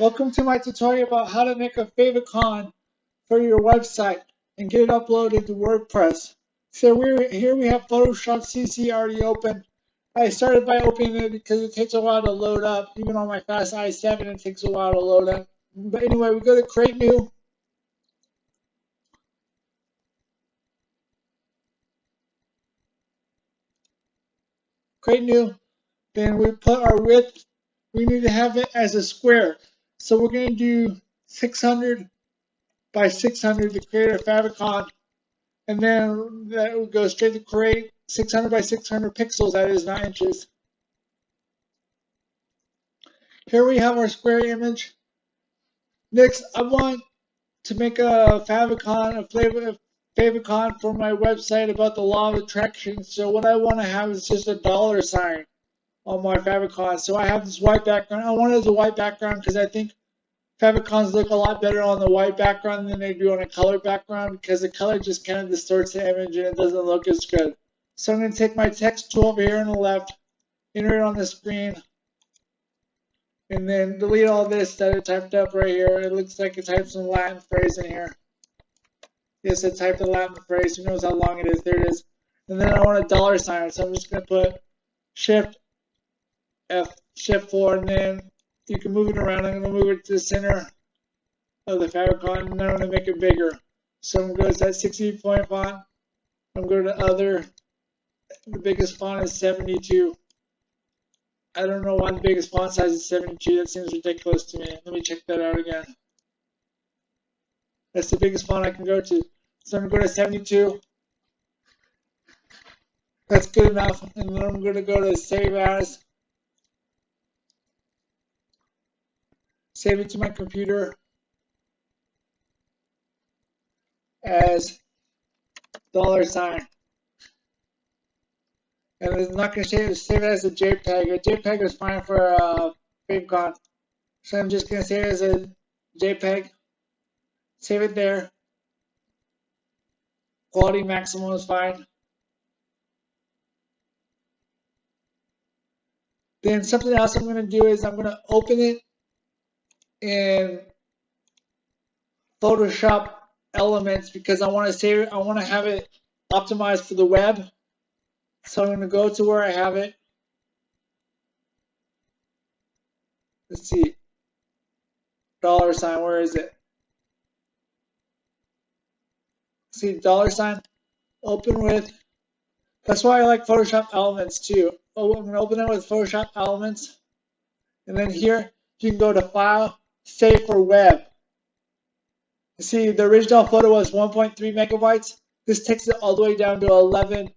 Welcome to my tutorial about how to make a favicon for your website and get it uploaded to WordPress. So here we have Photoshop CC already open. I started by opening it because it takes a while to load up. Even on my fast i7 it takes a while to load up. But anyway, we go to Create New. Create New. Then we put our width. We need to have it as a square. So we're going to do 600 by 600 to create a favicon. And then that would go straight to create 600 by 600 pixels, that is 9 inches. Here we have our square image. Next, I want to make a favicon for my website about the law of attraction. So what I want to have is just a dollar sign on my favicon. So I have this white background. I want it as a white background because I think favicons look a lot better on the white background than they do on a color background because the color just kind of distorts the image and it doesn't look as good. So I'm going to take my text tool over here on the left, enter it on the screen, and then delete all this that I typed up right here. It looks like it typed some Latin phrase in here. Yes, I typed a Latin phrase. Who knows how long it is? There it is. And then I want a dollar sign, so I'm just going to put Shift F, Shift 4, and then you can move it around. I'm going to move it to the center of the favicon, and I'm going to make it bigger. So I'm going to go to that 60-point font. I'm going to other. The biggest font is 72. I don't know why the biggest font size is 72. That seems ridiculous to me. Let me check that out again. That's the biggest font I can go to. So I'm going to go to 72. That's good enough. And then I'm going to go to Save As. Save it to my computer as dollar sign. And it's not going to save it as a JPEG. A JPEG is fine for favicon. So I'm just going to save it as a JPEG. Save it there. Quality maximum is fine. Then something else I'm going to do is I'm going to open it in Photoshop Elements because I want to save it. I want to have it optimized for the web. So I'm going to go to where I have it. Let's see. Dollar sign, where is it? See, dollar sign, open with. That's why I like Photoshop Elements too. Oh, I'm going to open it with Photoshop Elements. And then here, you can go to File, Save for Web. You see, the original photo was 1.3 megabytes. This takes it all the way down to 11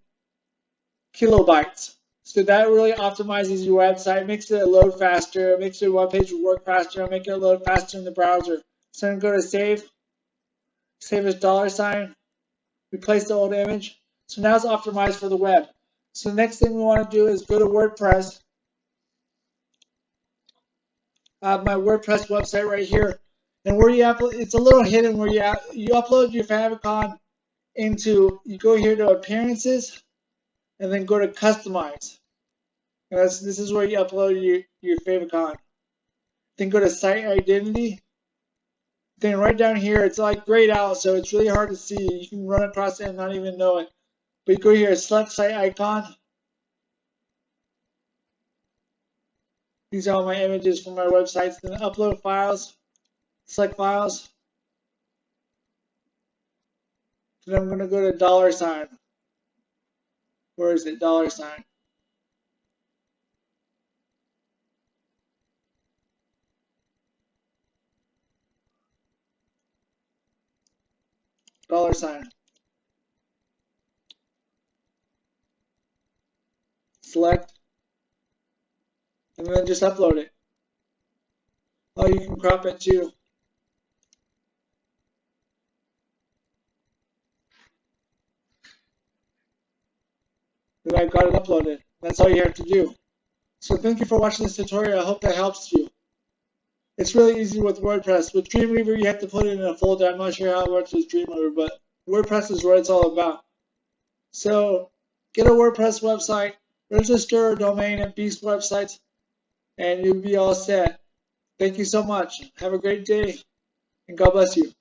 kilobytes. So that really optimizes your website, makes it load faster, makes your web page work faster, make it load faster in the browser. So I'm going to go to save as dollar sign, replace the old image. So now it's optimized for the web. So the next thing we want to do is go to WordPress. I have my WordPress website right here. And where you upload, it's a little hidden where you upload your favicon into, you go here to Appearances, and then go to Customize. And this is where you upload your favicon. Then go to Site Identity. Then right down here, it's like grayed out, so it's really hard to see. You can run across it and not even know it. But you go here, select Site Icon. These are all my images from my websites. Then upload files. Select files. Then I'm going to go to dollar sign. Where is it? Dollar sign. Dollar sign. Select. And then just upload it. Oh, you can crop it too. Then I got it uploaded. That's all you have to do. So thank you for watching this tutorial. I hope that helps you. It's really easy with WordPress. With Dreamweaver, you have to put it in a folder. I'm not sure how it works with Dreamweaver, but WordPress is what it's all about. So get a WordPress website, register a domain at Beast websites, and you'll be all set. Thank you so much. Have a great day, and God bless you.